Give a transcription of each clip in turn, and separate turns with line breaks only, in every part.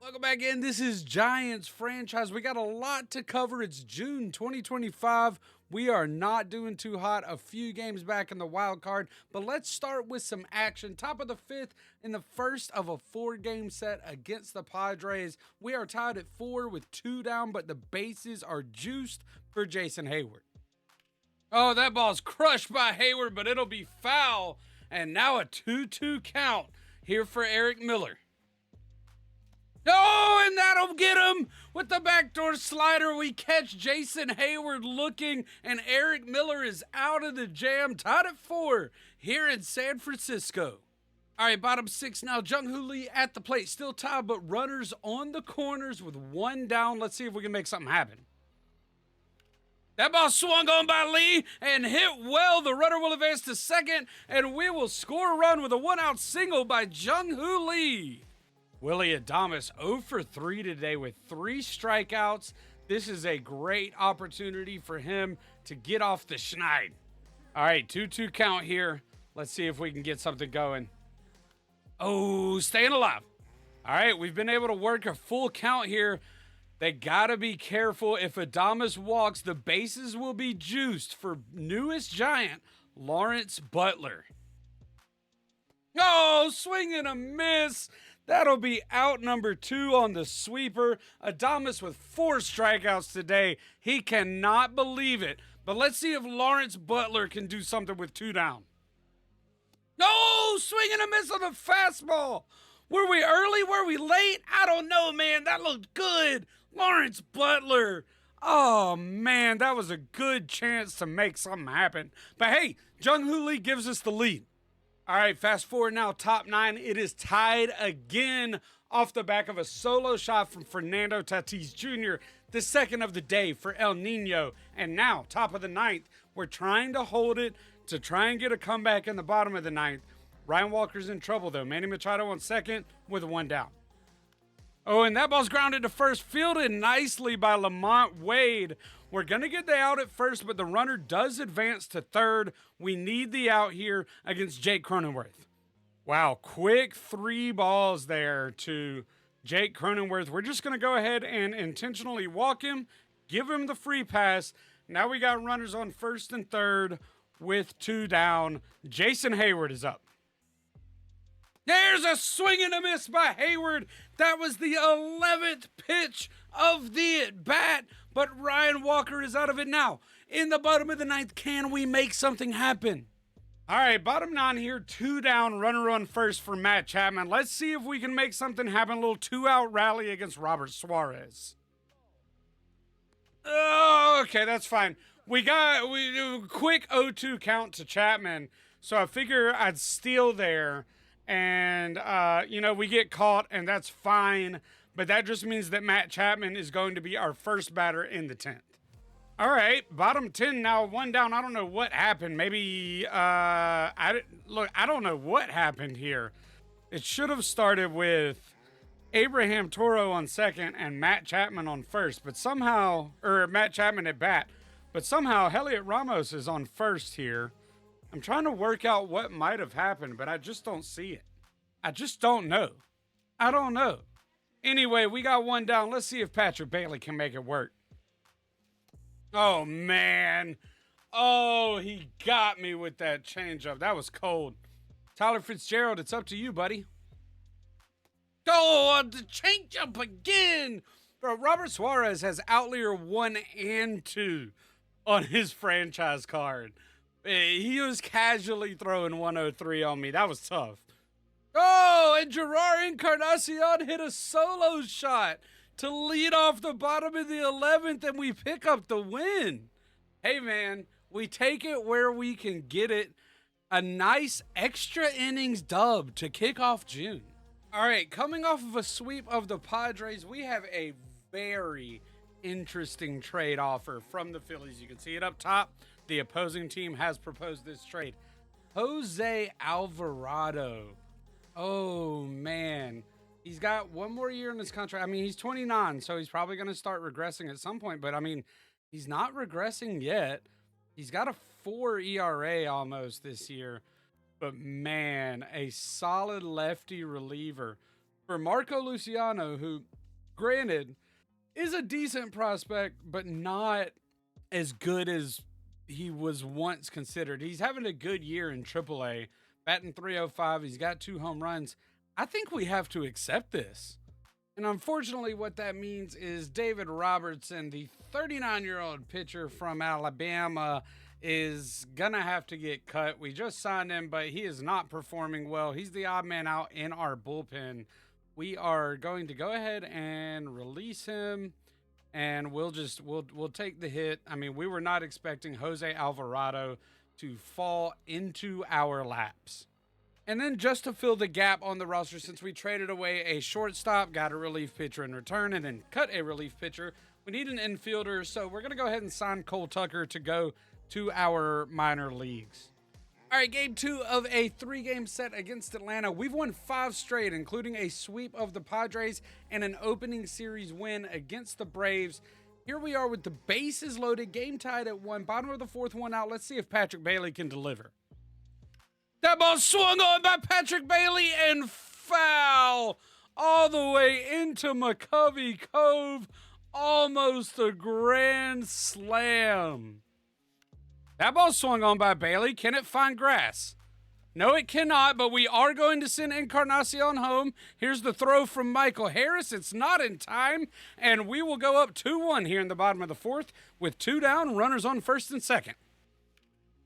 Welcome back in. This is Giants franchise. We got a lot to cover. It's June 2025. We are not doing too hot. A few games back in the wild card, but let's start with some action. Top of the fifth in the first of a 4-game set against the Padres. We are tied at 4 with 2 down, but the bases are juiced for Jason Hayward. Oh, that ball's crushed by Hayward, but it'll be foul. And now a 2-2 count here for Eric Miller. Oh, and that'll get him with the backdoor slider. We catch Jason Hayward looking, and Eric Miller is out of the jam. Tied at 4 here in San Francisco. All right, bottom 6 now. Jung-Hoo Lee at the plate, still tied, but runners on the corners with 1 down. Let's see if we can make something happen. That ball swung on by Lee and hit well. The runner will advance to second, and we will score a run with a 1-out single by Jung-Hoo Lee. Willy Adames 0 for 3 today with 3 strikeouts. This is a great opportunity for him to get off the schneid. All right, 2-2 count here. Let's see if we can get something going. Oh, staying alive. All right, we've been able to work a full count here. They got to be careful. If Adames walks, the bases will be juiced for newest Giant, Lawrence Butler. Oh, swing and a miss. That'll be out number 2 on the sweeper. Adames with 4 strikeouts today. He cannot believe it. But let's see if Lawrence Butler can do something with 2 down. No, swing and a miss on the fastball. Were we early? Were we late? I don't know, man. That looked good. Lawrence Butler. Oh, man, that was a good chance to make something happen. But hey, Jung-Hoo Lee gives us the lead. All right, fast forward now, top 9. It is tied again off the back of a solo shot from Fernando Tatis Jr., the second of the day for El Nino. And now, top of the 9th, we're trying to hold it to try and get a comeback in the bottom of the 9th. Ryan Walker's in trouble, though. Manny Machado on second with 1 down. Oh, and that ball's grounded to first, fielded nicely by Lamont Wade. We're going to get the out at first, but the runner does advance to third. We need the out here against Jake Cronenworth. Wow, quick 3 balls there to Jake Cronenworth. We're just going to go ahead and intentionally walk him, give him the free pass. Now we got runners on first and third with 2 down. Jason Hayward is up. There's a swing and a miss by Hayward. That was the 11th pitch of the at-bat, but Ryan Walker is out of it now. In the bottom of the 9th, can we make something happen? All right, bottom 9 here, 2 down, runner on first for Matt Chapman. Let's see if we can make something happen. A little 2-out rally against Robert Suarez. Oh, okay, that's fine. We do a quick 0-2 count to Chapman, so I figure I'd steal there. And, we get caught, and that's fine. But that just means that Matt Chapman is going to be our first batter in the 10th. All right, bottom 10 now, 1 down. I don't know what happened. Maybe, I don't know what happened here. It should have started with Abraham Toro on second and Matt Chapman on first. But somehow, or Matt Chapman at bat. But somehow, Heliot Ramos is on first here. I'm trying to work out what might have happened, but I just don't see it. I just don't know. I don't know. Anyway, we got 1 down. Let's see if Patrick Bailey can make it work. Oh, man. Oh, he got me with that changeup. That was cold. Tyler Fitzgerald, it's up to you, buddy. Oh, the changeup again. Bro, Robert Suarez has outlier 1 and 2 on his franchise card. He was casually throwing 103 on me. That was tough. Oh, and Gerard Encarnacion hit a solo shot to lead off the bottom of the 11th, and we pick up the win. Hey, man, we take it where we can get it. A nice extra innings dub to kick off June. All right, coming off of a sweep of the Padres, we have a very interesting trade offer from the Phillies. You can see it up top. The opposing team has proposed this trade. Jose Alvarado. Oh, man. He's got 1 more year in his contract. I mean, he's 29, so he's probably going to start regressing at some point. But, I mean, he's not regressing yet. He's got a 4 ERA almost this year. But, man, a solid lefty reliever for Marco Luciano, who, granted, is a decent prospect, but not as good as he was once considered. He's having a good year in AAA, batting 305. He's got 2 home runs. I think we have to accept this. And unfortunately, what that means is David Robertson, the 39-year-old pitcher from Alabama, is going to have to get cut. We just signed him, but he is not performing well. He's the odd man out in our bullpen. We are going to go ahead and release him, and we'll take the hit. I mean, we were not expecting Jose Alvarado to fall into our laps. And then just to fill the gap on the roster, since we traded away a shortstop, got a relief pitcher in return, and then cut a relief pitcher, we need an infielder. So we're going to go ahead and sign Cole Tucker to go to our minor leagues. All right, game 2 of a 3-game set against Atlanta. We've won 5 straight, including a sweep of the Padres and an opening series win against the Braves. Here we are with the bases loaded, game tied at 1, bottom of the 4th, 1 out. Let's see if Patrick Bailey can deliver. That ball swung on by Patrick Bailey and foul all the way into McCovey Cove. Almost a grand slam. That ball swung on by Bailey. Can it find grass? No, it cannot, but we are going to send Encarnacion home. Here's the throw from Michael Harris. It's not in time, and we will go up 2-1 here in the bottom of the 4th with 2 down, runners on 1st and 2nd.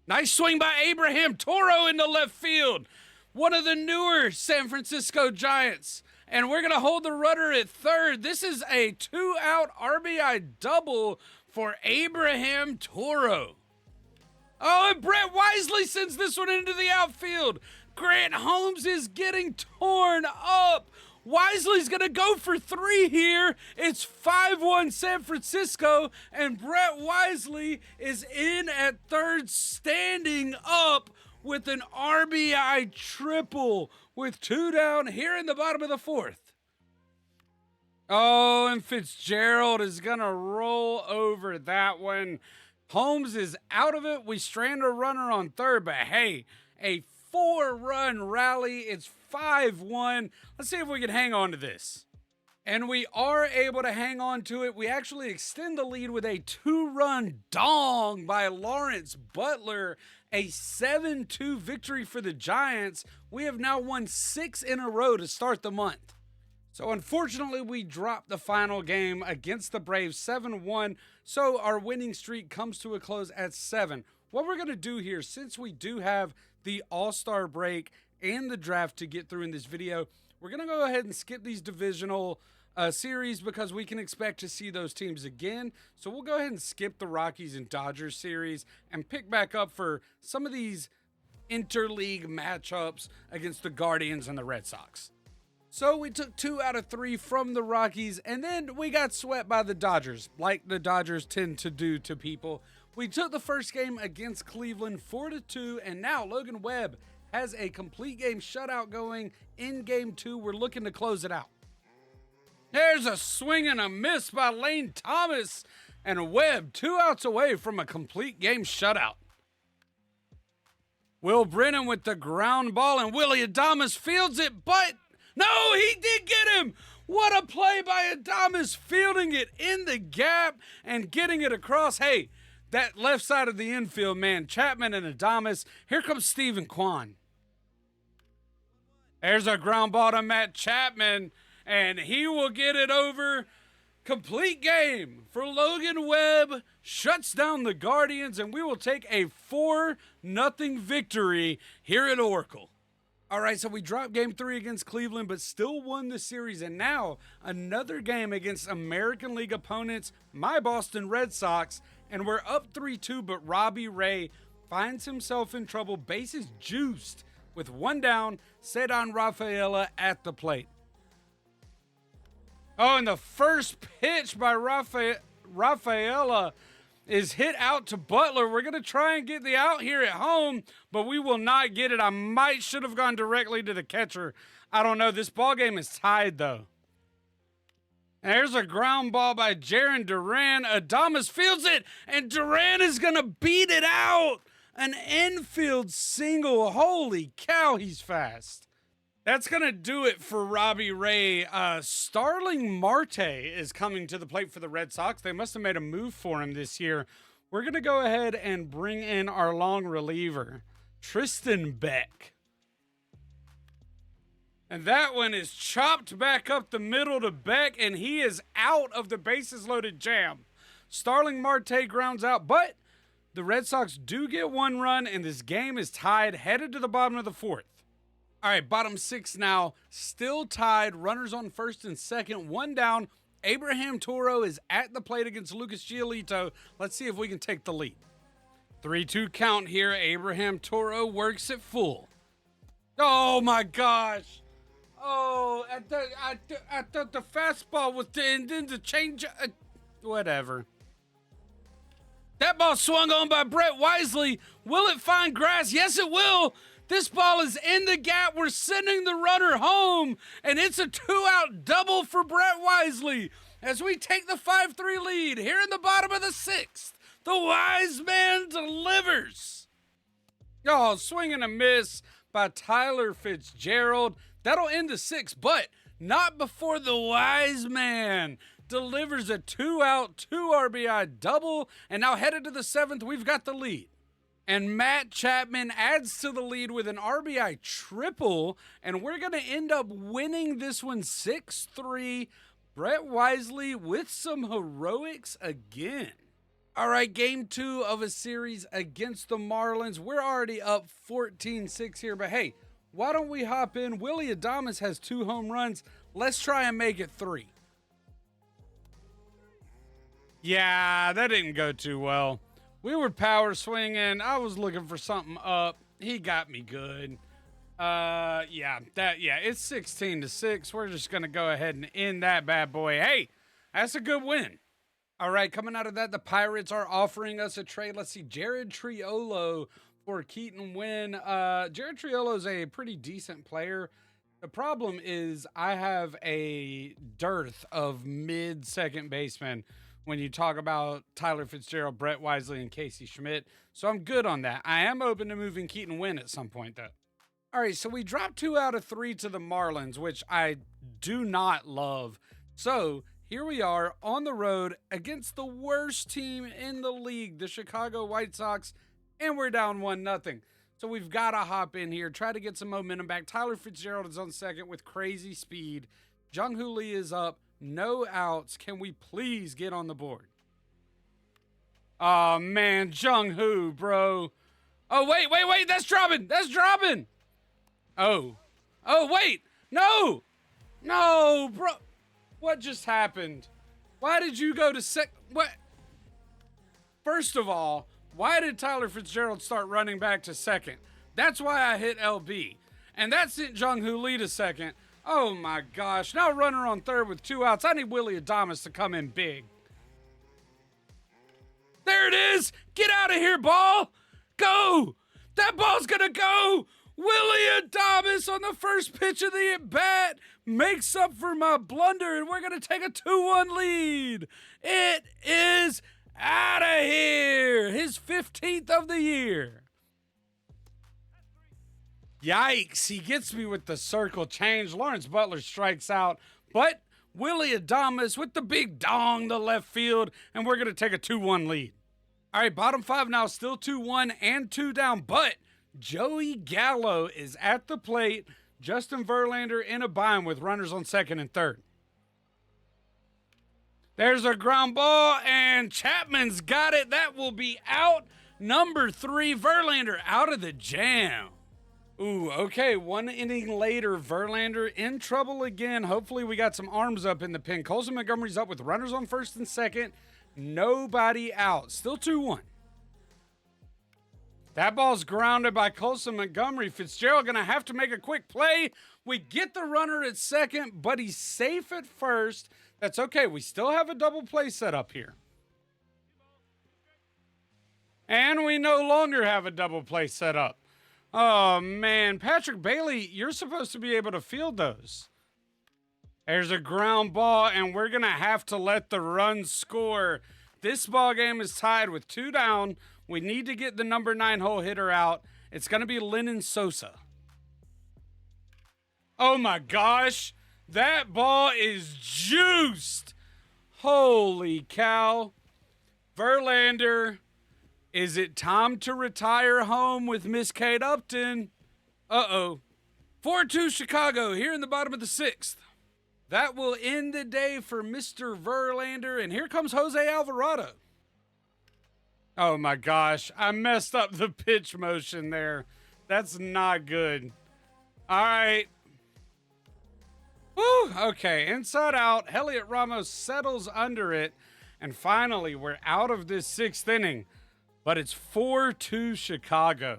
Nice swing by Abraham Toro into left field. One of the newer San Francisco Giants. And we're going to hold the runner at 3rd. This is a 2-out RBI double for Abraham Toro. Oh, and Brett Wisely sends this one into the outfield. Grant Holmes is getting torn up. Wisely's going to go for 3 here. It's 5-1 San Francisco, and Brett Wisely is in at 3rd, standing up with an RBI triple with 2 down here in the bottom of the 4th. Oh, and Fitzgerald is going to roll over that one. Holmes is out of it. We strand a runner on 3rd, but hey, a 4-run rally. It's 5-1. Let's see if we can hang on to this. And we are able to hang on to it. We actually extend the lead with a 2-run dong by Lawrence Butler. A 7-2 victory for the Giants. We have now won 6 in a row to start the month. So unfortunately, we dropped the final game against the Braves 7-1. So our winning streak comes to a close at 7. What we're going to do here, since we do have the All-Star break and the draft to get through in this video, we're going to go ahead and skip these divisional series because we can expect to see those teams again. So we'll go ahead and skip the Rockies and Dodgers series and pick back up for some of these interleague matchups against the Guardians and the Red Sox. So we took 2 out of 3 from the Rockies, and then we got swept by the Dodgers, like the Dodgers tend to do to people. We took the first game against Cleveland 4-2, and now Logan Webb has a complete game shutout going in game 2. We're looking to close it out. There's a swing and a miss by Lane Thomas, and Webb 2 outs away from a complete game shutout. Will Brennan with the ground ball, and Willy Adames fields it, but no, he did get him. What a play by Adames, fielding it in the gap and getting it across. Hey, that left side of the infield, man, Chapman and Adames. Here comes Stephen Kwan. There's a ground ball to Matt Chapman, and he will get it over. Complete game for Logan Webb. Shuts down the Guardians, and we will take a 4-0 victory here at Oracle. All right, so we dropped game 3 against Cleveland, but still won the series. And now another game against American League opponents, my Boston Red Sox. And we're up 3-2, but Robbie Ray finds himself in trouble. Bases juiced with 1 down. Cedon Rafaela at the plate. Oh, and the first pitch by Rafaela is hit out to Butler. We're going to try and get the out here at home, but we will not get it. I should have gone directly to the catcher. I don't know. This ball game is tied, though. There's a ground ball by Jarren Duran. Adames fields it, and Duran is going to beat it out. An infield single. Holy cow, he's fast. That's going to do it for Robbie Ray. Starling Marte is coming to the plate for the Red Sox. They must have made a move for him this year. We're going to go ahead and bring in our long reliever, Tristan Beck. And that one is chopped back up the middle to Beck, and he is out of the bases loaded jam. Starling Marte grounds out, but the Red Sox do get one run, and this game is tied, headed to the bottom of the fourth. All right, bottom six now, still tied. Runners on first and second, one down. Abraham Toro is at the plate against Lucas Giolito. Let's see if we can take the lead. 3-2 count here. Abraham Toro works it full. Oh, my gosh. Oh, I thought the fastball was and then the change. Whatever. That ball swung on by Brett Wisely. Will it find grass? Yes, it will. This ball is in the gap. We're sending the runner home, and it's a 2-out double for Brett Wisely as we take the 5-3 lead here in the bottom of the sixth. The wise man delivers. Oh, swing and a miss by Tyler Fitzgerald. That'll end the sixth, but not before the wise man delivers a 2-out, 2 RBI double, and now headed to the seventh, we've got the lead. And Matt Chapman adds to the lead with an RBI triple, and we're going to end up winning this one 6-3. Brett Wisely with some heroics again. All right, game 2 of a series against the Marlins. We're already up 14-6 here, but hey, why don't we hop in? Willy Adames has 2 home runs. Let's try and make it 3. Yeah, that didn't go too well. We were power swinging. I was looking for something up. He got me good. It's 16-6. We're just going to go ahead and end that bad boy. Hey, that's a good win. All right, coming out of that, the Pirates are offering us a trade. Let's see, Jared Triolo for Keaton Wynn. Jared Triolo is a pretty decent player. The problem is I have a dearth of mid-second basemen when you talk about Tyler Fitzgerald, Brett Wisely, and Casey Schmidt. So I'm good on that. I am open to moving Keaton Wynn at some point, though. All right, so we dropped 2 out of 3 to the Marlins, which I do not love. So here we are on the road against the worst team in the league, the Chicago White Sox, and we're down 1-0. So we've got to hop in here, try to get some momentum back. Tyler Fitzgerald is on second with crazy speed. Jung-Hoo Lee is up. No outs. Can we please get on the board? Oh, man. Jung-Hoo, bro. Oh, wait. That's dropping. Oh, wait. No, bro. What just happened? Why did you go to what? First of all, why did Tyler Fitzgerald start running back to second? That's why I hit LB. And that sent Jung-Hoo Lee to second. Oh, my gosh. Now runner on third with 2 outs. I need Willy Adames to come in big. There it is. Get out of here, ball. Go. That ball's going to go. Willy Adames on the first pitch of the at-bat makes up for my blunder, and we're going to take a 2-1 lead. It is out of here. His 15th of the year. Yikes, he gets me with the circle change. Lawrence Butler strikes out, but Willy Adames with the big dong to left field, and we're going to take a 2-1 lead. All right, bottom 5 now, still 2-1 and 2 down, but Joey Gallo is at the plate. Justin Verlander in a bind with runners on second and third. There's a ground ball, and Chapman's got it. That will be out. Number 3, Verlander out of the jam. Ooh, okay, 1 inning later, Verlander in trouble again. Hopefully we got some arms up in the pen. Colson Montgomery's up with runners on first and second. Nobody out. Still 2-1. That ball's grounded by Colson Montgomery. Fitzgerald going to have to make a quick play. We get the runner at second, but he's safe at first. That's okay. We still have a double play set up here. And we no longer have a double play set up. Oh, man. Patrick Bailey, you're supposed to be able to field those. There's a ground ball, and we're going to have to let the run score. This ball game is tied with 2 down. We need to get the number 9 hole hitter out. It's going to be Lennon Sosa. Oh my gosh, that ball is juiced. Holy cow. Verlander, is it time to retire home with Miss Kate Upton? Uh-oh. 4-2 Chicago here in the bottom of the sixth. That will end the day for Mr. Verlander, and here comes Jose Alvarado. Oh my gosh, I messed up the pitch motion there. That's not good. All right. Woo, okay, inside out. Heliot Ramos settles under it, and finally we're out of this sixth inning. But it's 4-2 Chicago.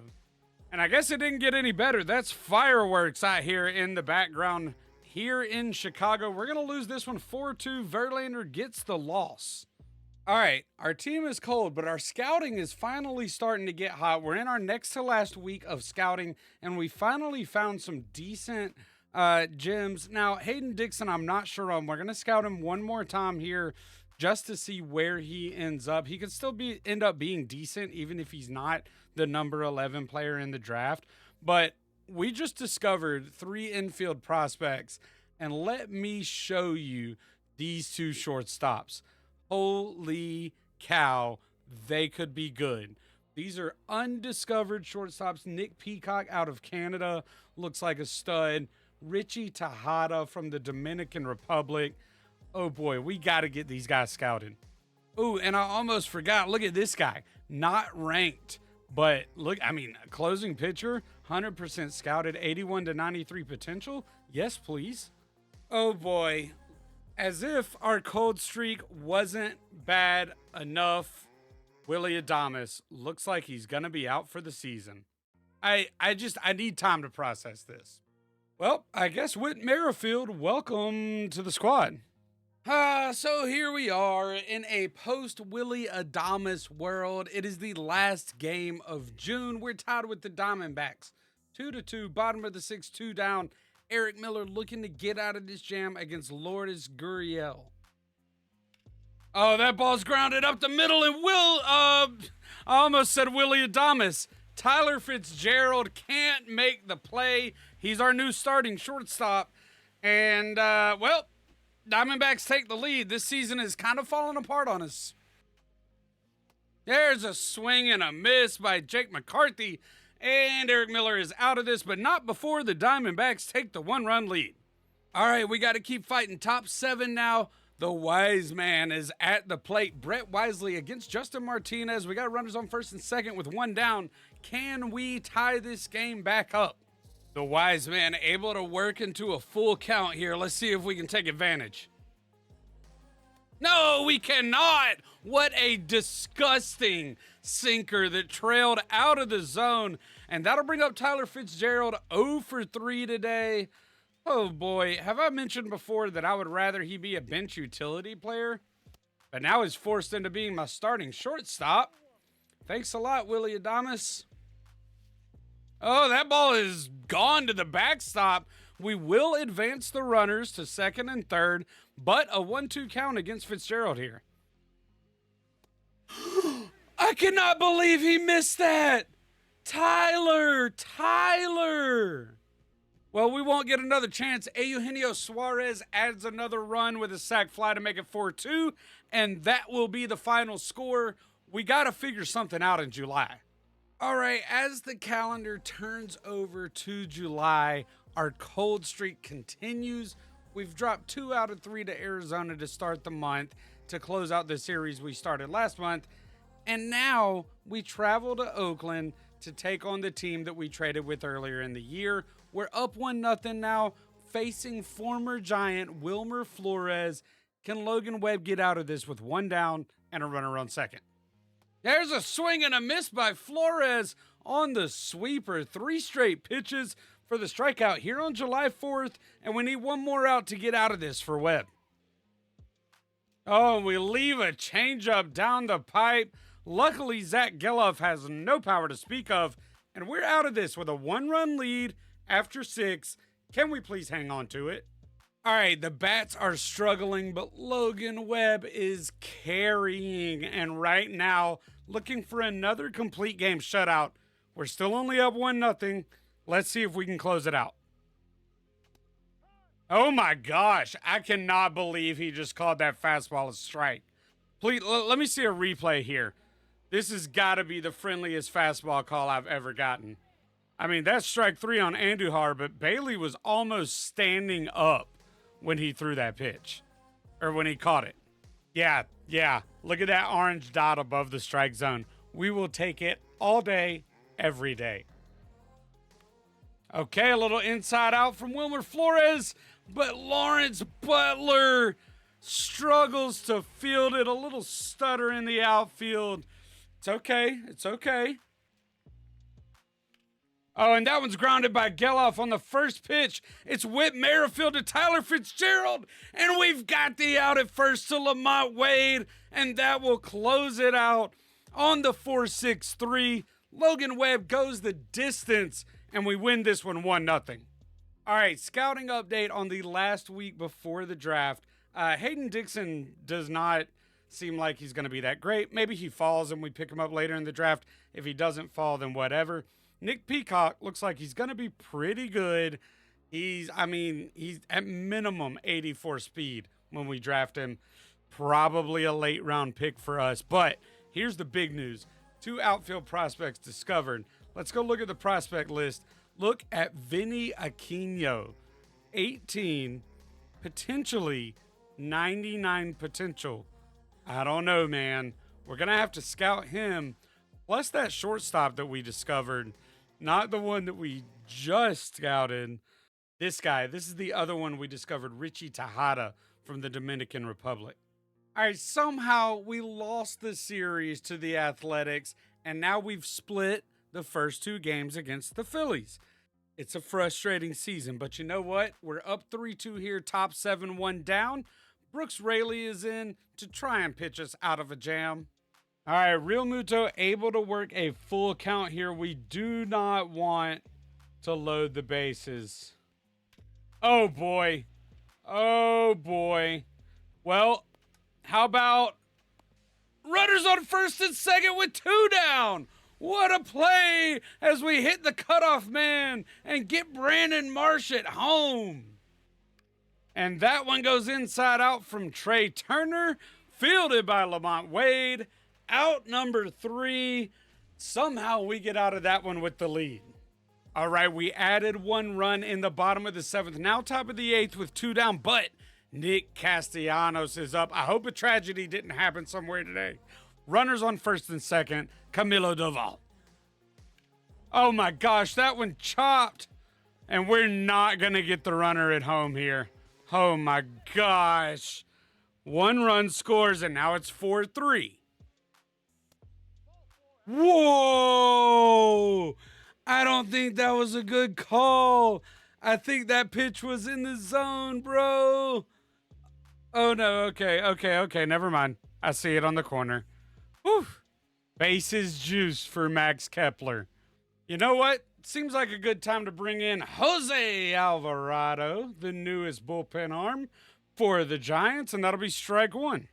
And I guess it didn't get any better. That's fireworks out here in the background here in Chicago. We're going to lose this one 4-2. Verlander gets the loss. All right, our team is cold, but our scouting is finally starting to get hot. We're in our next to last week of scouting, and we finally found some decent gems. Now, Hayden Dixon, I'm not sure on. We're going to scout him one more time here just to see where he ends up. He could still end up being decent, even if he's not the number 11 player in the draft. But we just discovered 3 infield prospects, and let me show you these 2 shortstops. Holy cow, they could be good. These are undiscovered shortstops. Nick Peacock out of Canada looks like a stud. Richie Tejada from the Dominican Republic. Oh boy, we got to get these guys scouted. Ooh, and I almost forgot. Look at this guy. Not ranked, but look, I mean, closing pitcher, 100% scouted, 81 to 93 potential. Yes, please. Oh boy. As if our cold streak wasn't bad enough, Willy Adames looks like he's going to be out for the season. I need time to process this. Well, I guess Whit Merrifield, welcome to the squad. So here we are in a post-Willy Adames world. It is the last game of June. We're tied with the Diamondbacks. 2-2, bottom of the sixth, 2 down. Eric Miller looking to get out of this jam against Lourdes Gurriel. Oh, that ball's grounded up the middle, and I almost said Willy Adames. Tyler Fitzgerald can't make the play. He's our new starting shortstop. And, well, Diamondbacks take the lead. This season is kind of falling apart on us. There's a swing and a miss by Jake McCarthy. And Eric Miller is out of this, but not before the Diamondbacks take the 1-run lead. All right, we got to keep fighting. Top 7 now. The wise man is at the plate. Brett Wisely against Justin Martinez. We got runners on first and second with 1 down. Can we tie this game back up? The wise man able to work into a full count here. Let's see if we can take advantage. No, we cannot. What a disgusting sinker that trailed out of the zone. And that'll bring up Tyler Fitzgerald 0 for 3 today. Oh boy, have I mentioned before that I would rather he be a bench utility player? But now he's forced into being my starting shortstop. Thanks a lot, Willy Adames. Oh, that ball is gone to the backstop. We will advance the runners to second and third, but a 1-2 count against Fitzgerald here. I cannot believe he missed that. Tyler. Well, we won't get another chance. Eugenio Suarez adds another run with a sac fly to make it 4-2, and that will be the final score. We got to figure something out in July. All right, as the calendar turns over to July, our cold streak continues. We've dropped 2 out of 3 to Arizona to start the month to close out the series we started last month. And now we travel to Oakland to take on the team that we traded with earlier in the year. We're up 1-0 now, facing former Giant Wilmer Flores. Can Logan Webb get out of this with 1 down and a runner on second? There's a swing and a miss by Flores on the sweeper. 3 straight pitches for the strikeout here on July 4th, and we need 1 more out to get out of this for Webb. Oh, we leave a changeup down the pipe. Luckily, Zach Geloff has no power to speak of, and we're out of this with a 1-run lead after 6. Can we please hang on to it? All right, the bats are struggling, but Logan Webb is carrying, and right now, looking for another complete game shutout. We're still only up 1-0. Let's see if we can close it out. Oh my gosh, I cannot believe he just called that fastball a strike. Please, let me see a replay here. This has got to be the friendliest fastball call I've ever gotten. I mean, that's strike 3 on Andujar, but Bailey was almost standing up when he threw that pitch, or when he caught it. Yeah. Look at that orange dot above the strike zone. We will take it all day, every day. Okay, a little inside out from Wilmer Flores, but Lawrence Butler struggles to field it. A little stutter in the outfield. It's okay. Oh, and that one's grounded by Geloff on the first pitch. It's Whit Merrifield to Tyler Fitzgerald, and we've got the out at first to Lamont Wade, and that will close it out on the 4-6-3. Logan Webb goes the distance, and we win this one 1-0. All right, scouting update on the last week before the draft. Hayden Dixon does not seem like he's going to be that great. Maybe he falls and we pick him up later in the draft. If he doesn't fall, then whatever. Nick Peacock looks like he's going to be pretty good. He's at minimum 84 speed when we draft him. Probably a late round pick for us. But here's the big news. 2 outfield prospects discovered. Let's go look at the prospect list. Look at Vinny Aquino. 18, potentially 99 potential. I don't know, man. We're going to have to scout him. Plus that shortstop that we discovered. Not the one that we just scouted. This guy. This is the other one we discovered. Richie Tejada from the Dominican Republic. All right, somehow we lost the series to the Athletics, and now we've split the first 2 games against the Phillies. It's a frustrating season, but you know what? We're up 3-2 here, top 7-1 down. Brooks Raley is in to try and pitch us out of a jam. All right, Real Muto able to work a full count here. We do not want to load the bases. Oh, boy. Well, how about runners on first and second with 2 down? What a play as we hit the cutoff man and get Brandon Marsh at home. And that one goes inside out from Trey Turner, fielded by Lamont Wade. Out number 3. Somehow we get out of that one with the lead. All right, we added 1 run in the bottom of the 7th. Now top of the 8th with 2 down, but Nick Castellanos is up. I hope a tragedy didn't happen somewhere today. Runners on first and second, Camilo Doval. Oh my gosh, that one chopped. And we're not going to get the runner at home here. Oh my gosh. 1 run scores, and now it's 4-3. Whoa! I don't think that was a good call. I think that pitch was in the zone, bro. Oh no, okay, never mind. I see it on the corner. Whew. Bases juice for Max Kepler. You know what? Seems like a good time to bring in Jose Alvarado, the newest bullpen arm for the Giants, and that'll be strike 1.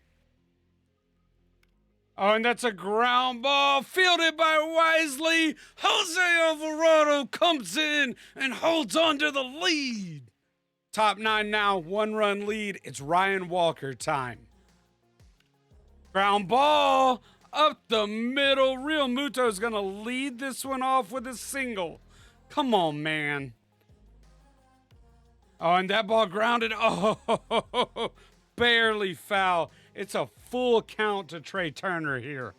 Oh, and that's a ground ball fielded by Wisely. Jose Alvarado comes in and holds on to the lead. Top 9 now, 1 run lead. It's Ryan Walker time. Ground ball up the middle. Real Muto's going to lead this one off with a single. Come on, man. Oh, and that ball grounded. Oh, barely foul. It's a full count to Trey Turner here.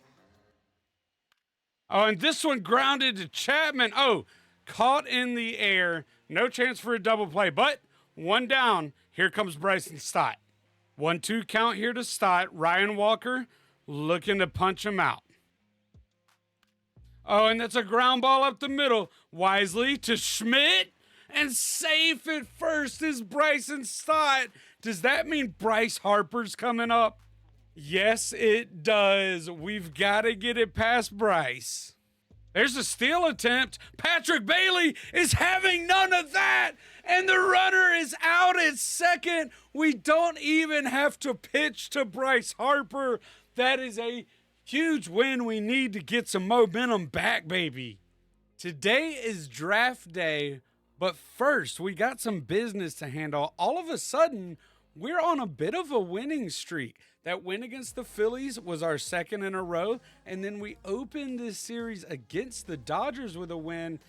Oh, and this one grounded to Chapman. Oh, caught in the air. No chance for a double play, but 1 down. Here comes Bryson Stott. 1-2 count here to Stott. Ryan Walker looking to punch him out. Oh, and that's a ground ball up the middle. Wisely to Schmidt, and safe at first is Bryson Stott. Does that mean Bryce Harper's coming up? Yes, it does. We've got to get it past Bryce. There's a steal attempt. Patrick Bailey is having none of that, and the runner is out at second. We don't even have to pitch to Bryce Harper. That is a huge win. We need to get some momentum back, baby. Today is draft day But first, we got some business to handle. All of a sudden, we're on a bit of a winning streak. That win against the Phillies was our second in a row. And then we opened this series against the Dodgers with a win.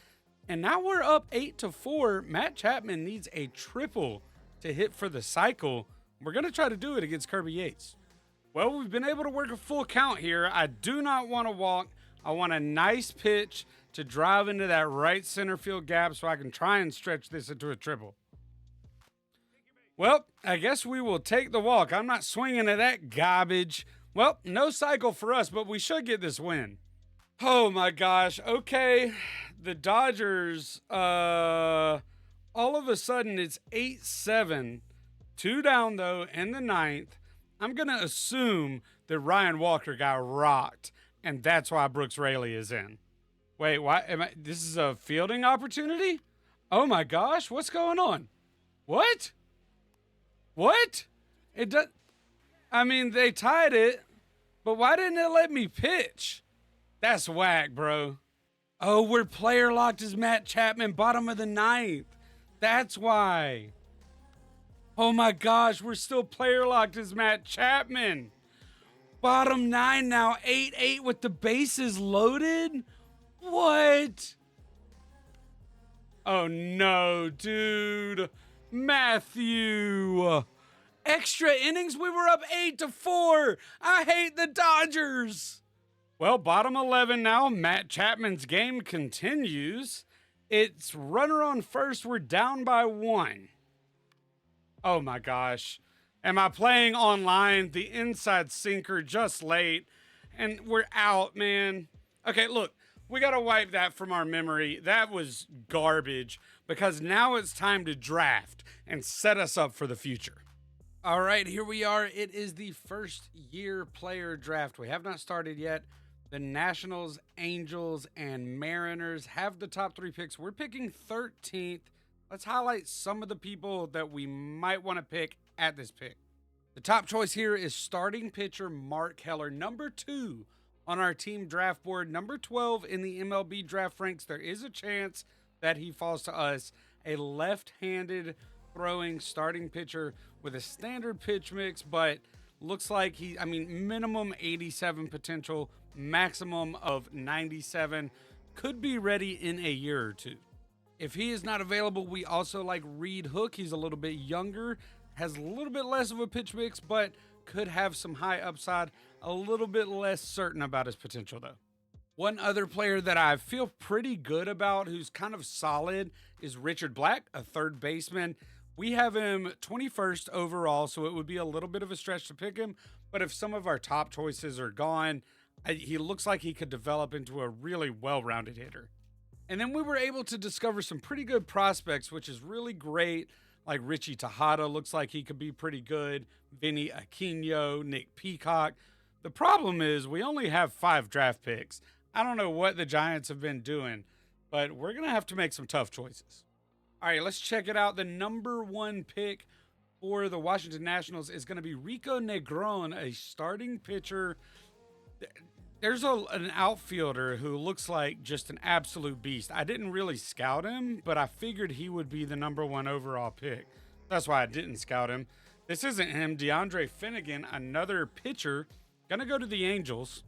And now we're up 8-4. Matt Chapman needs a triple to hit for the cycle. We're going to try to do it against Kirby Yates. Well, we've been able to work a full count here. I do not want to walk. I want a nice pitch to drive into that right center field gap so I can try and stretch this into a triple. Well, I guess we will take the walk. I'm not swinging at that garbage. Well, no cycle for us, but we should get this win. Oh my gosh. Okay. The Dodgers, all of a sudden it's 8-7. 2 down though in the ninth. I'm going to assume that Ryan Walker got rocked, and that's why Brooks Raley is in. Wait, why? This is a fielding opportunity? Oh my gosh, what's going on? What? What? It does. I mean, they tied it, but why didn't it let me pitch? That's whack, bro. Oh, we're player locked as Matt Chapman, bottom of the ninth. That's why. Oh my gosh, we're still player locked as Matt Chapman. Bottom 9 now, 8-8 with the bases loaded? What? Oh no, dude. Matthew. Extra innings, we were up 8-4. I hate the Dodgers. Well, bottom 11 now. Matt Chapman's game continues. It's runner on first. We're down by 1. Oh my gosh. Am I playing online? The inside sinker just late. And we're out, man. Okay, look. We got to wipe that from our memory. That was garbage because now it's time to draft and set us up for the future. All right, here we are. It is the first year player draft. We have not started yet. The Nationals, Angels, and Mariners have the top 3 picks. We're picking 13th. Let's highlight some of the people that we might want to pick at this pick. The top choice here is starting pitcher Mark Heller, number 2 on our team draft board, number 12 in the MLB draft ranks. There is a chance that he falls to us. A left-handed throwing starting pitcher with a standard pitch mix, but looks like minimum 87 potential, maximum of 97, could be ready in a year or 2. If he is not available, we also like Reed Hook. He's a little bit younger, has a little bit less of a pitch mix, but could have some high upside. A little bit less certain about his potential, though. One other player that I feel pretty good about, who's kind of solid, is Richard Black, a third baseman. We have him 21st overall, so it would be a little bit of a stretch to pick him. But if some of our top choices are gone, he looks like he could develop into a really well-rounded hitter. And then we were able to discover some pretty good prospects, which is really great. Like Richie Tejada looks like he could be pretty good. Vinny Aquino, Nick Peacock. The problem is we only have 5 draft picks. I don't know what the Giants have been doing, but we're going to have to make some tough choices. All right, let's check it out. The number 1 pick for the Washington Nationals is going to be Rico Negron, a starting pitcher. There's an outfielder who looks like just an absolute beast. I didn't really scout him, but I figured he would be the number 1 overall pick. That's why I didn't scout him. This isn't him. DeAndre Finnegan, another pitcher, going to go to the Angels.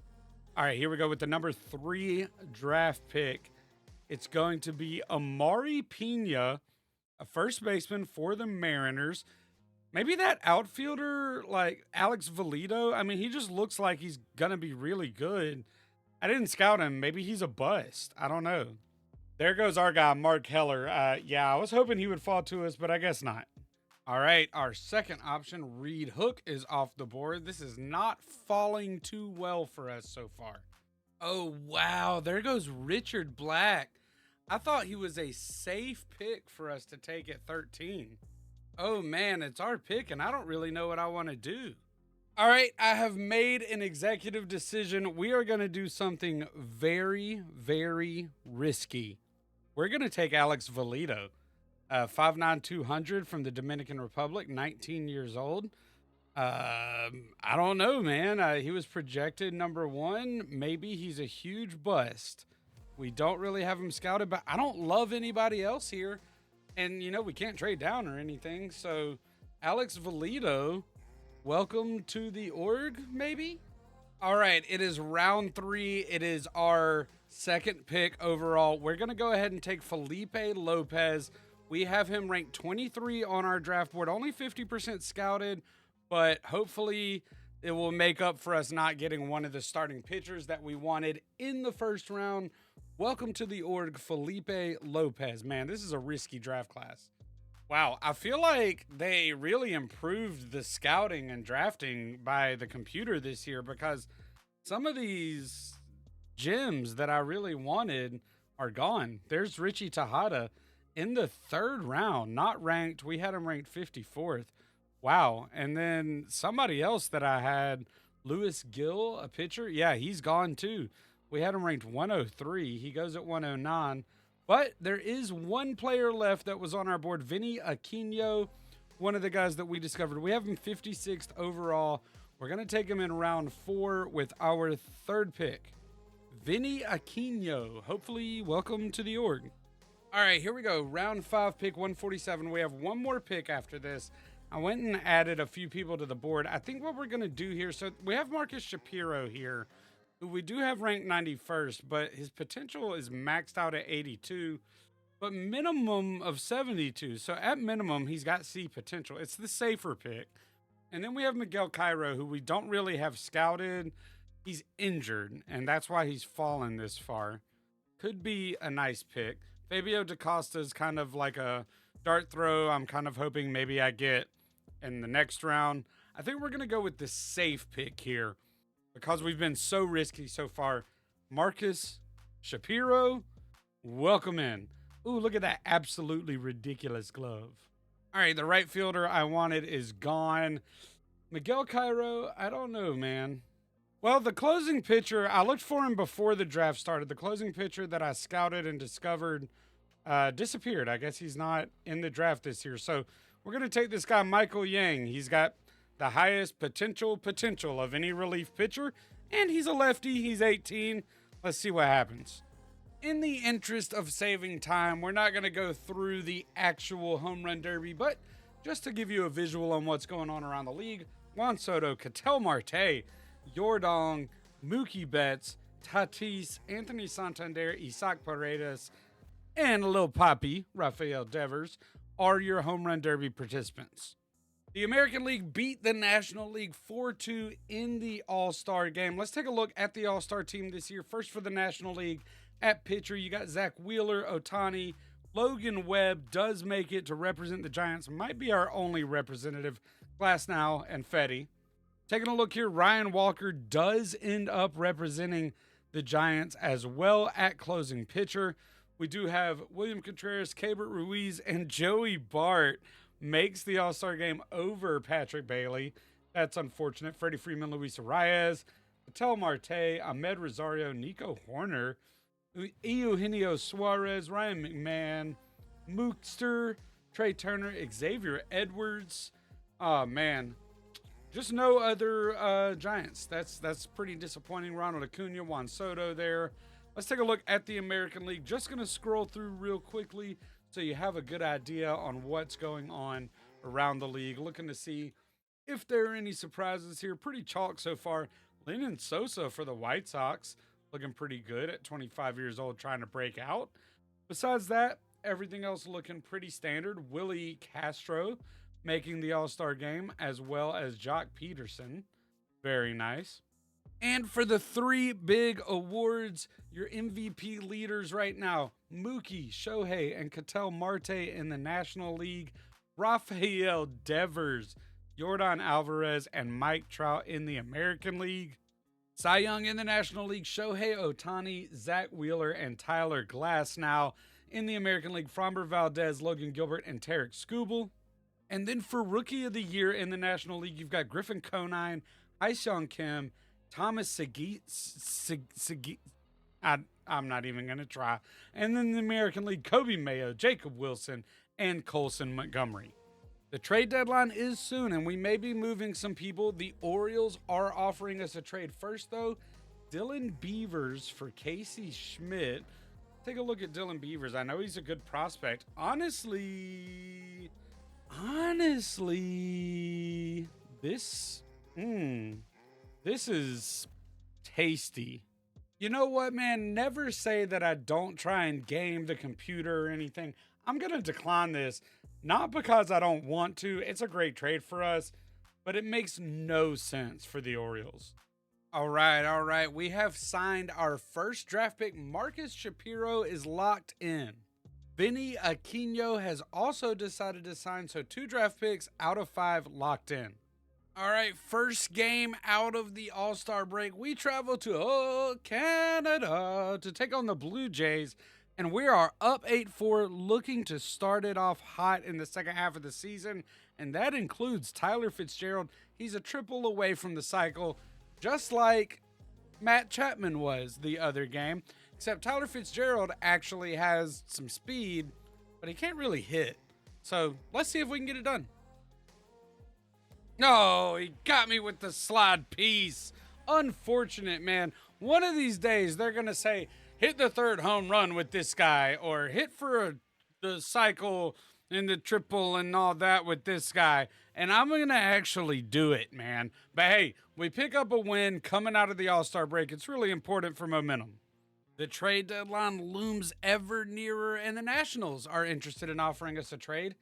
All right, here we go with the number 3 draft pick. It's going to be Amari Pena, a first baseman for the Mariners. Maybe that outfielder, like Alex Valito. I mean, he just looks like he's going to be really good. I didn't scout him. Maybe he's a bust. I don't know. There goes our guy, Mark Heller. Yeah, I was hoping he would fall to us, but I guess not. All right, our second option, Reed Hook, is off the board. This is not falling too well for us so far. Oh, wow. There goes Richard Black. I thought he was a safe pick for us to take at 13. Oh, man, it's our pick, and I don't really know what I want to do. All right, I have made an executive decision. We are going to do something very, very risky. We're going to take Alex Valito. 5'9", 200 from the Dominican Republic, 19 years old. I don't know, man. He was projected number 1. Maybe he's a huge bust. We don't really have him scouted, but I don't love anybody else here. And, we can't trade down or anything. So, Alex Valito, welcome to the org, maybe? All right, it is round 3. It is our second pick overall. We're going to go ahead and take Felipe Lopez. We have him ranked 23 on our draft board, only 50% scouted, but hopefully it will make up for us not getting one of the starting pitchers that we wanted in the first round. Welcome to the org, Felipe Lopez. Man, this is a risky draft class. Wow, I feel like they really improved the scouting and drafting by the computer this year, because some of these gems that I really wanted are gone. There's Richie Tejada in the 3rd round, not ranked. We had him ranked 54th. Wow. And then somebody else that I had, Lewis Gill, a pitcher. Yeah, he's gone too. We had him ranked 103. He goes at 109. But there is one player left that was on our board, Vinny Aquino, one of the guys that we discovered. We have him 56th overall. We're going to take him in round 4 with our 3rd pick, Vinny Aquino. Hopefully, welcome to the org. All right, here we go. Round 5, pick 147. We have one more pick after this. I went and added a few people to the board. I think what we're going to do here, so we have Marcus Shapiro here, who we do have ranked 91st, but his potential is maxed out at 82, but minimum of 72. So at minimum, he's got C potential. It's the safer pick. And then we have Miguel Cairo, who we don't really have scouted. He's injured, and that's why he's fallen this far. Could be a nice pick. Fabio DaCosta is kind of like a dart throw. I'm kind of hoping maybe I get in the next round. I think we're going to go with the safe pick here, because we've been so risky so far. Marcus Shapiro, welcome in. Ooh, look at that absolutely ridiculous glove. All right, the right fielder I wanted is gone. Miguel Cairo, I don't know, man. Well, the closing pitcher, I looked for him before the draft started. The closing pitcher that I scouted and discovered disappeared. I guess he's not in the draft this year. So we're going to take this guy, Michael Yang. He's got the highest potential of any relief pitcher, and he's a lefty. He's 18. Let's see what happens. In the interest of saving time, we're not going to go through the actual home run derby, but just to give you a visual on what's going on around the league, Juan Soto, Ketel Marte, Yordong, Mookie Betts, Tatis, Anthony Santander, Isaac Paredes, and Lil Papi, Rafael Devers, are your home run derby participants. The American League beat the National League 4-2 in the All-Star game. Let's take a look at the All-Star team this year. First for the National League, at pitcher, you got Zach Wheeler, Ohtani. Logan Webb does make it to represent the Giants. Might be our only representative. Glasnow and Fetty. Taking a look here, Ryan Walker does end up representing the Giants as well at closing pitcher. We do have William Contreras, Keibert Ruiz, and Joey Bart makes the All-Star game over Patrick Bailey. That's unfortunate. Freddie Freeman, Luis Arias, Ketel Marte, Ahmed Rosario, Nico Horner, Eugenio Suarez, Ryan McMahon, Mookster, Trey Turner, Xavier Edwards. Oh, man. Just no other Giants. That's pretty disappointing. Ronald Acuna, Juan Soto there. Let's take a look at the American League. Just going to scroll through real quickly so you have a good idea on what's going on around the league. Looking to see if there are any surprises here. Pretty chalk so far. Lennon Sosa for the White Sox, looking pretty good at 25 years old, trying to break out. Besides that, everything else looking pretty standard. Willie Castro making the All-Star game, as well as Jock Peterson. Very nice. And for the 3 big awards, your MVP leaders right now, Mookie, Shohei, and Ketel Marte in the National League, Rafael Devers, Yordan Alvarez, and Mike Trout in the American League. Cy Young in the National League, Shohei Ohtani, Zach Wheeler, and Tyler Glasnow. In the American League, Framber Valdez, Logan Gilbert, and Tarek Skubal. And then for Rookie of the Year in the National League, you've got Griffin Conine, Hyseung Kim, Thomas Sagi. I'm not even going to try. And then the American League, Kobe Mayo, Jacob Wilson, and Colson Montgomery. The trade deadline is soon, and we may be moving some people. The Orioles are offering us a trade first, though. Dylan Beavers for Casey Schmidt. take a look at Dylan Beavers. I know he's a good prospect. Honestly, this is tasty. You know what, man? Never say that I don't try and game the computer or anything. I'm going to decline this, not because I don't want to. It's a great trade for us, but it makes no sense for the Orioles. All right. We have signed our first draft pick. Marcus Shapiro is locked in. Vinny Aquino has also decided to sign, so 2 draft picks out of 5 locked in. All right, first game out of the All-Star break. We travel to Canada to take on the Blue Jays, and we are up 8-4, looking to start it off hot in the second half of the season, and that includes Tyler Fitzgerald. He's a triple away from the cycle, just like Matt Chapman was the other game, except Tyler Fitzgerald actually has some speed, but he can't really hit. So let's see if we can get it done. No, he got me with the slide piece. Unfortunate, man. One of these days, they're going to say, hit the 3rd home run with this guy, or hit for the cycle and the triple and all that with this guy. And I'm going to actually do it, man. But hey, we pick up a win coming out of the All-Star break. It's really important for momentum. The trade deadline looms ever nearer, and the Nationals are interested in offering us a trade.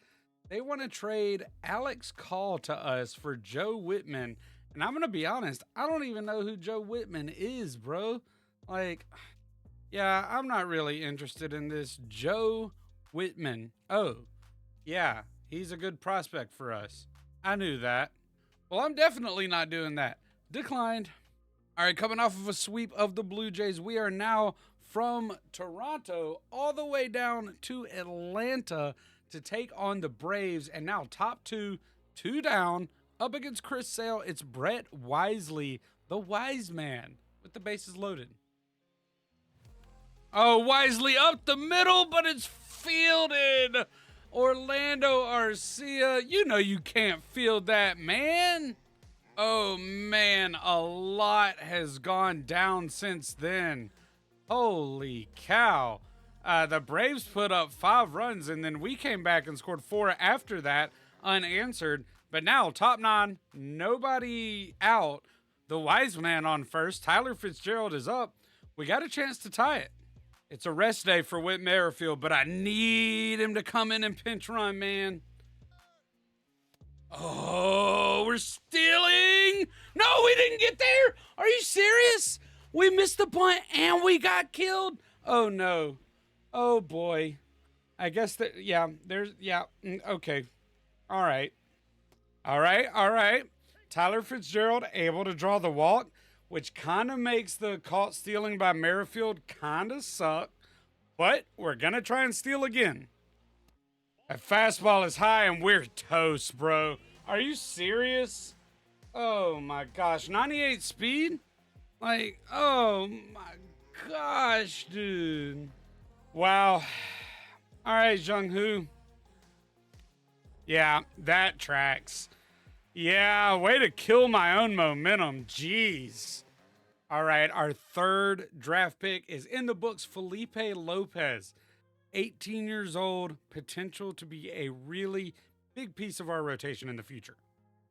They want to trade Alex Call to us for Joe Whitman. And I'm going to be honest, I don't even know who Joe Whitman is, bro. Like, yeah, I'm not really interested in this Joe Whitman. Oh, yeah, he's a good prospect for us. I knew that. Well, I'm definitely not doing that. Declined. All right, coming off of a sweep of the Blue Jays, we are now from Toronto all the way down to Atlanta to take on the Braves, and now top 2 down, up against Chris Sale. It's Brett Wisely, the wise man, with the bases loaded. Oh, Wisely up the middle, but it's fielded. Orlando Arcia, you know you can't field that, man. Oh, man, a lot has gone down since then. Holy cow. The Braves put up 5 runs, and then we came back and scored 4 after that, unanswered. But now, top 9, nobody out. The wise man on first. Tyler Fitzgerald is up. We got a chance to tie it. It's a rest day for Whit Merrifield, but I need him to come in and pinch run, man. Oh, we're stealing. No, we didn't get there. Are you serious? We missed the bunt and we got killed. Oh, no. Oh, boy. I guess that, okay. All right. Tyler Fitzgerald able to draw the walk, which kind of makes the caught stealing by Merrifield kind of suck. But we're going to try and steal again. That fastball is high and we're toast, bro. Are you serious? Oh, my gosh. 98 speed? Like, oh, my gosh, dude. Wow. All right, Jung-Hoo. Yeah, that tracks. Yeah, way to kill my own momentum. Jeez. All right, our 3rd draft pick is in the books. Felipe Lopez, 18 years old, potential to be a really big piece of our rotation in the future.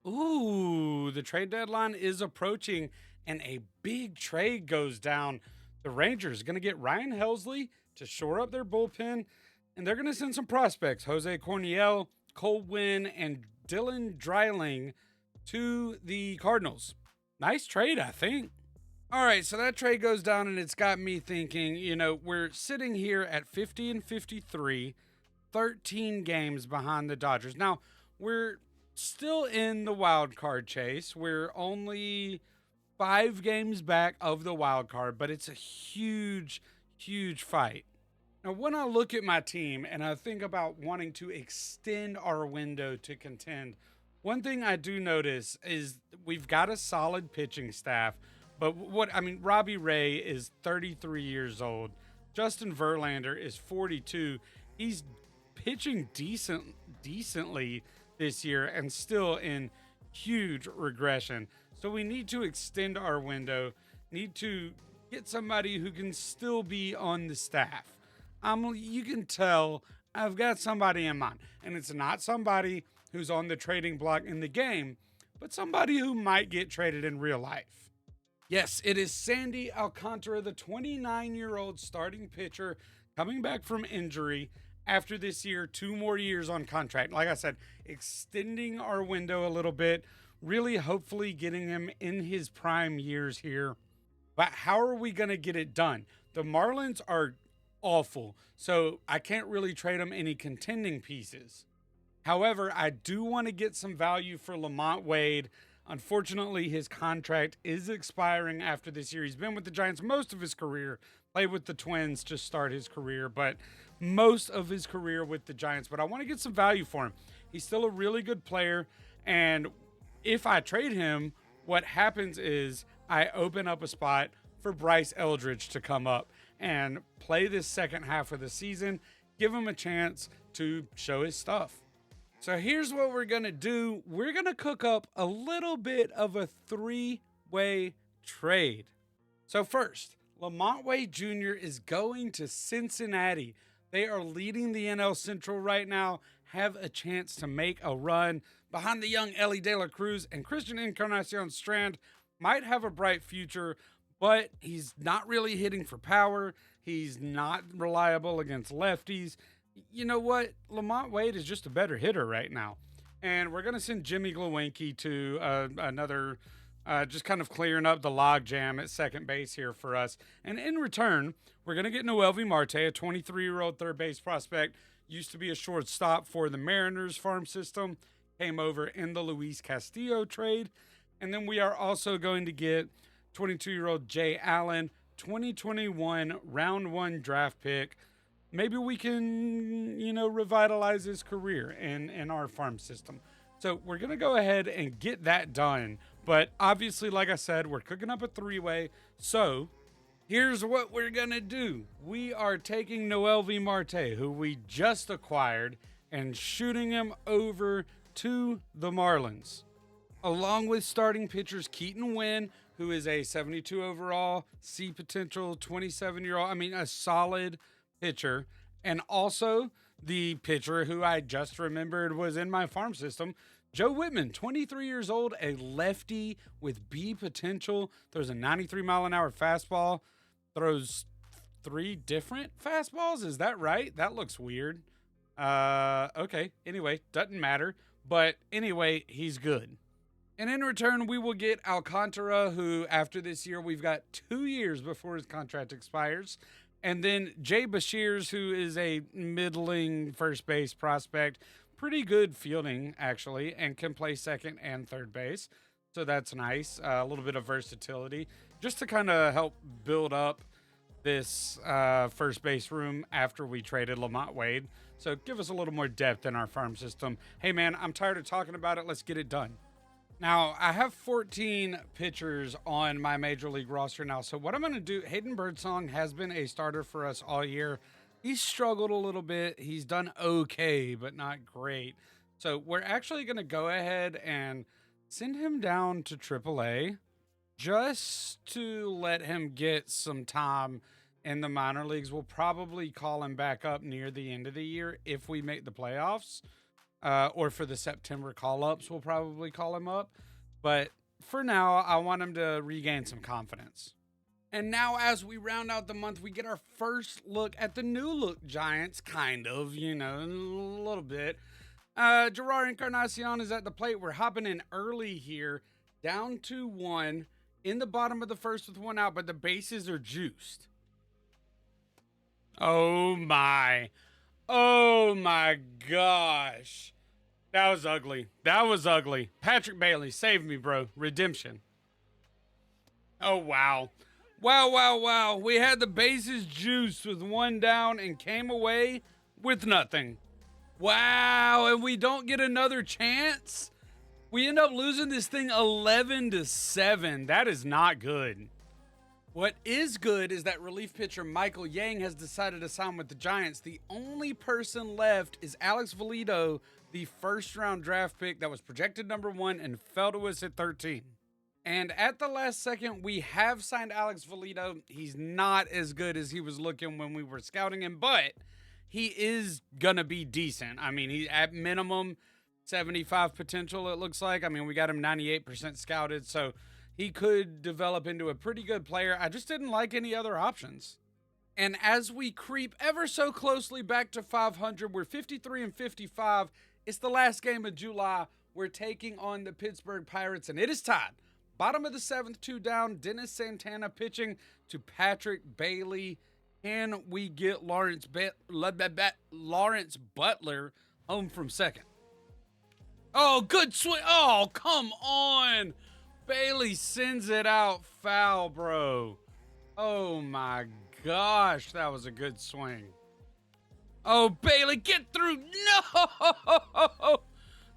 Ooh, the trade deadline is approaching, and a big trade goes down. The Rangers are going to get Ryan Helsley to shore up their bullpen, and they're going to send some prospects, Jose Corniel, Cole Winn, and Dylan Dreiling, to the Cardinals. Nice trade, I think. All right, so that trade goes down, and it's got me thinking, we're sitting here at 50-53, 13 games behind the Dodgers. Now, we're still in the wild card chase. We're only 5 games back of the wild card, but it's a huge, huge fight. Now, when I look at my team and I think about wanting to extend our window to contend, one thing I do notice is we've got a solid pitching staff. But Robbie Ray is 33 years old. Justin Verlander is 42. He's pitching decently this year and still in huge regression. So we need to extend our window, need to get somebody who can still be on the staff. You can tell I've got somebody in mind. And it's not somebody who's on the trading block in the game, but somebody who might get traded in real life. Yes, it is Sandy Alcantara, the 29-year-old starting pitcher coming back from injury after this year, 2 more years on contract. Like I said, extending our window a little bit, really hopefully getting him in his prime years here. But how are we going to get it done? The Marlins are awful, so I can't really trade them any contending pieces. However, I do want to get some value for Lamont Wade. Unfortunately, his contract is expiring after this year. He's been with the Giants most of his career, played with the Twins to start his career, but most of his career with the Giants. But I want to get some value for him. He's still a really good player, and if I trade him, what happens is I open up a spot for Bryce Eldridge to come up and play this second half of the season, give him a chance to show his stuff. So here's what we're going to do. We're going to cook up a little bit of a 3-way trade. So first, Lamont Wade Jr. is going to Cincinnati. They are leading the NL Central right now, have a chance to make a run behind the young Ellie De La Cruz, and Christian Encarnacion Strand might have a bright future, but he's not really hitting for power. He's not reliable against lefties. You know what? Lamont Wade is just a better hitter right now. And we're going to send Jimmy Glowinski to another, just kind of clearing up the log jam at second base here for us. And in return, we're going to get Noelvi Marte, a 23-year-old third base prospect, used to be a shortstop for the Mariners farm system, came over in the Luis Castillo trade. And then we are also going to get 22-year-old Jay Allen, 2021 round 1 draft pick. Maybe we can, revitalize his career in our farm system. So we're going to go ahead and get that done. But obviously, like I said, we're cooking up a 3-way. So here's what we're going to do. We are taking Noelvi Marte, who we just acquired, and shooting him over to the Marlins, along with starting pitchers Keaton Winn, who is a 72 overall, C potential, 27-year-old. A solid pitcher, and also the pitcher who I just remembered was in my farm system, Joe Whitman, 23 years old, a lefty with B potential, throws a 93-mile-an-hour fastball, throws 3 different fastballs. Is that right? That looks weird. Okay. Anyway, doesn't matter. But anyway, he's good. And in return, we will get Alcantara, who after this year, we've got 2 years before his contract expires. And then Jay Bashirs, who is a middling first base prospect, pretty good fielding, actually, and can play second and third base. So that's nice. A little bit of versatility just to kind of help build up this first base room after we traded Lamont Wade. So give us a little more depth in our farm system. Hey, man, I'm tired of talking about it. Let's get it done. Now, I have 14 pitchers on my Major League roster now. So what I'm going to do, Hayden Birdsong has been a starter for us all year. He's struggled a little bit. He's done okay, but not great. So we're actually going to go ahead and send him down to AAA just to let him get some time in the minor leagues. We'll probably call him back up near the end of the year if we make the playoffs. Or for the September call-ups, we'll probably call him up. But for now, I want him to regain some confidence. And now as we round out the month, we get our first look at the new look Giants, kind of, a little bit. Gerard Encarnacion is at the plate. We're hopping in early here, down 2-1, in the bottom of the first with 1 out, but the bases are juiced. Oh my gosh. That was ugly. Patrick Bailey, save me, bro. Redemption. Oh, wow. Wow. We had the bases juiced with 1 down and came away with nothing. Wow, and we don't get another chance? We end up losing this thing 11-7. That is not good. What is good is that relief pitcher Michael Yang has decided to sign with the Giants. The only person left is Alex Valido, the first-round draft pick that was projected number 1 and fell to us at 13. And at the last second, we have signed Alex Valito. He's not as good as he was looking when we were scouting him, but he is going to be decent. I mean, he at minimum 75 potential, it looks like. I mean, we got him 98% scouted, so he could develop into a pretty good player. I just didn't like any other options. And as we creep ever so closely back to 500, we're 53 and 55. It's the last game of July. We're taking on the Pittsburgh Pirates, and it is tied. Bottom of the seventh, 2 down. Dennis Santana pitching to Patrick Bailey. Can we get Lawrence Butler home from second? Oh, good swing. Oh, come on. Bailey sends it out foul, bro. Oh, my gosh. That was a good swing. Oh, Bailey, get through. No!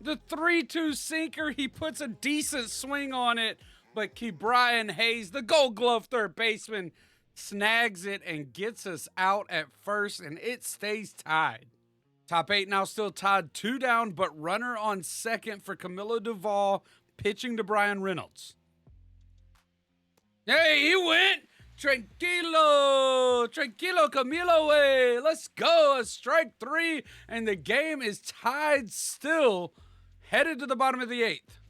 The 3-2 sinker, he puts a decent swing on it, but Brian Hayes, the Gold Glove third baseman, snags it and gets us out at first, and it stays tied. Top 8 now still tied, 2 down, but runner on second for Camilo Duvall, pitching to Brian Reynolds. Hey, he went. Tranquilo Camilo way. Let's go. A strike 3, and the game is tied still. Headed to the bottom of the 8th.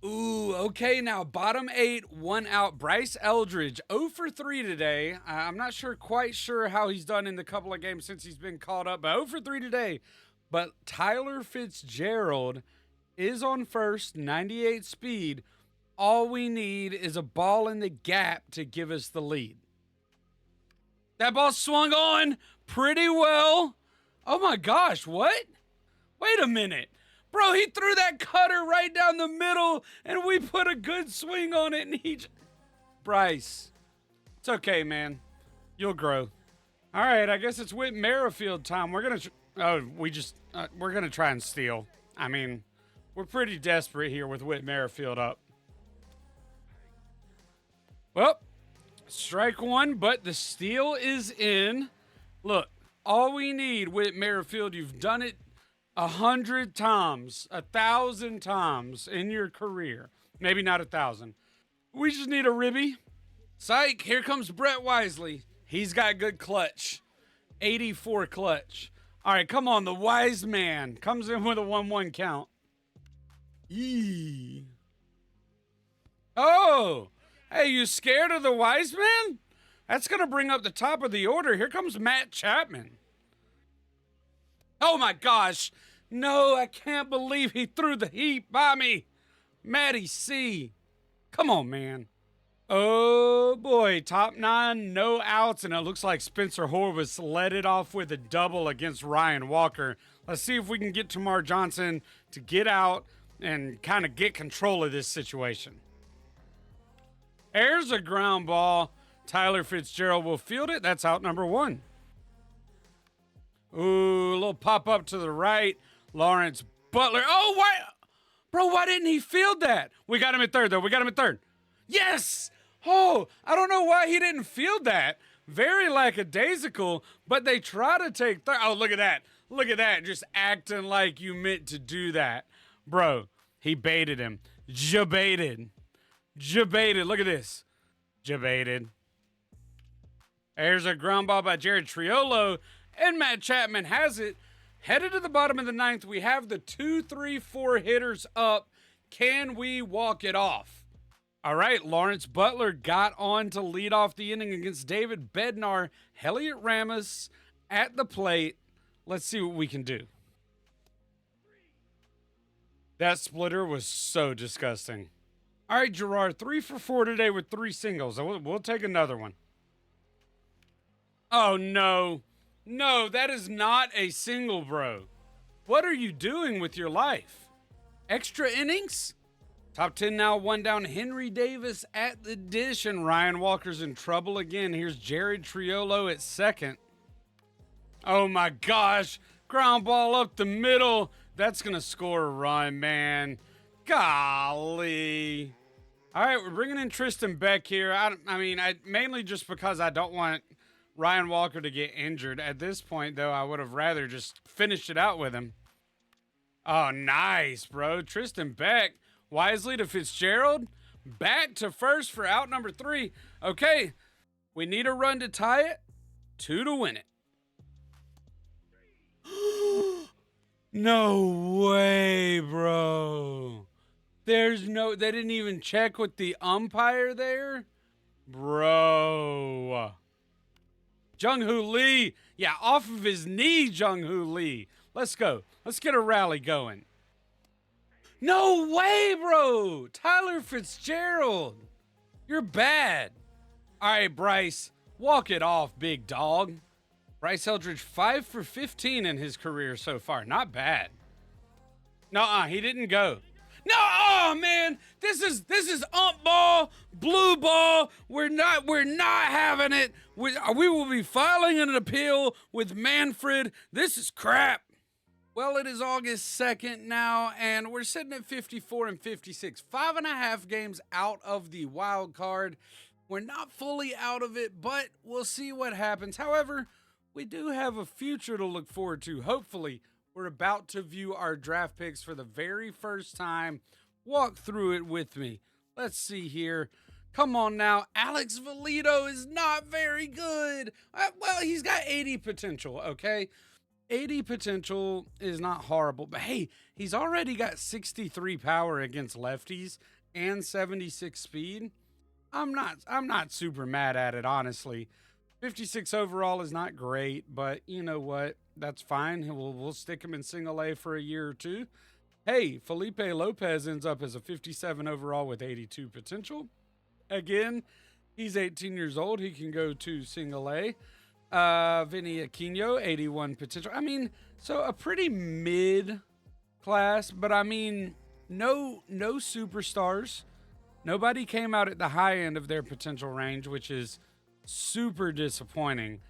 Ooh, okay, now bottom 8, 1 out. Bryce Eldridge, 0 for 3 today. I'm not quite sure how he's done in the couple of games since he's been called up, but 0 for 3 today. But Tyler Fitzgerald is on first, 98 speed. All we need is a ball in the gap to give us the lead. That ball swung on pretty well. Oh my gosh, what? Wait a minute. Bro, he threw that cutter right down the middle, and we put a good swing on it, and Bryce, it's okay, man. You'll grow. All right, I guess it's Whit Merrifield time. We're gonna try and steal. I mean, we're pretty desperate here with Whit Merrifield up. Well, strike 1, but the steal is in. Look, all we need, Whit Merrifield, you've done it 100 times, 1,000 times in your career. Maybe not 1,000. We just need a ribby. Psych, here comes Brett Wisely. He's got good clutch. 84 clutch. All right, come on. The wise man comes in with a 1-1 count. Yee. Oh, hey, you scared of the wise man? That's going to bring up the top of the order. Here comes Matt Chapman. Oh, my gosh. No, I can't believe he threw the heat by me. Matty C. Come on, man. Oh, boy. Top 9, no outs, and it looks like Spencer Horwitz led it off with a double against Ryan Walker. Let's see if we can get Tamar Johnson to get out and kind of get control of this situation. There's a ground ball. Tyler Fitzgerald will field it. That's out number 1. Ooh, a little pop up to the right. Lawrence Butler. Oh, why? Bro, why didn't he field that? We got him at third, though. We got him at third. Yes! Oh, I don't know why he didn't field that. Very lackadaisical, but they try to take third. Oh, look at that. Look at that. Just acting like you meant to do that. Bro, he baited him. Jabaited. Look at this. Jabaited. There's a ground ball by Jared Triolo, and Matt Chapman has it. Headed to the bottom of the 9th, we have the 2, 3, 4 hitters up. Can we walk it off? All right, Lawrence Butler got on to lead off the inning against David Bednar. Elliot Ramos at the plate. Let's see what we can do. That splitter was so disgusting. All right, Gerard, 3 for 4 today with 3 singles. We'll take another one. Oh, no. No, that is not a single, bro. What are you doing with your life? Extra innings? Top 10 now, 1 down. Henry Davis at the dish, and Ryan Walker's in trouble again. Here's Jared Triolo at second. Oh, my gosh. Ground ball up the middle. That's going to score a run, man. Golly. All right, we're bringing in Tristan Beck here. I mean, mainly just because I don't want Ryan Walker to get injured. At this point, though, I would have rather just finished it out with him. Oh, nice, bro. Tristan Beck. Wisely to Fitzgerald. back to first for out number 3. Okay, we need a run to tie it, 2 to win it. No way, bro. They didn't even check with the umpire there? Bro. Jung-Hoo Lee. Yeah, off of his knee, Jung-Hoo Lee. Let's go. Let's get a rally going. No way, bro. Tyler Fitzgerald. You're bad. All right, Bryce. Walk it off, big dog. Bryce Eldridge, 5 for 15 in his career so far. Not bad. Nuh-uh, he didn't go. No, oh man, this is ump ball, blue ball. We're not having it. We will be filing an appeal with Manfred. This is crap. Well, it is August 2nd now, and we're sitting at 54 and 56. 5.5 games out of the wild card. We're not fully out of it, but we'll see what happens. However, we do have a future to look forward to. Hopefully, we're about to view our draft picks for the very first time. Walk through it with me. Let's see here. Come on now. Alex Valito is not very good. Well, he's got 80 potential, okay? 80 potential is not horrible. But hey, he's already got 63 power against lefties and 76 speed. I'm not super mad at it, honestly. 56 overall is not great, but you know what? That's fine. We'll stick him in single A for a year or two. Hey, Felipe Lopez ends up as a 57 overall with 82 potential. Again, he's 18 years old. He can go to single A. Vinny Aquino, 81 potential. I mean, so a pretty mid class, but I mean, no superstars. Nobody came out at the high end of their potential range, which is super disappointing.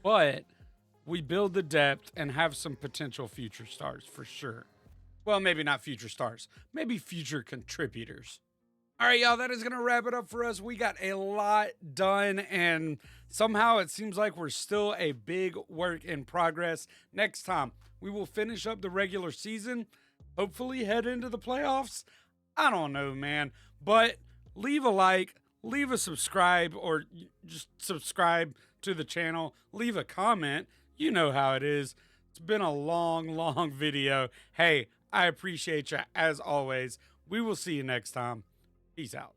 But we build the depth and have some potential future stars for sure. Well, maybe not future stars, maybe future contributors. All right, y'all, that is going to wrap it up for us. We got a lot done, and somehow it seems like we're still a big work in progress. Next time, we will finish up the regular season, hopefully head into the playoffs. I don't know, man, but leave a like, leave a subscribe, or just subscribe to the channel, leave a comment. You know how it is. It's been a long video. Hey, I appreciate you as always. We will see you next time. Peace out.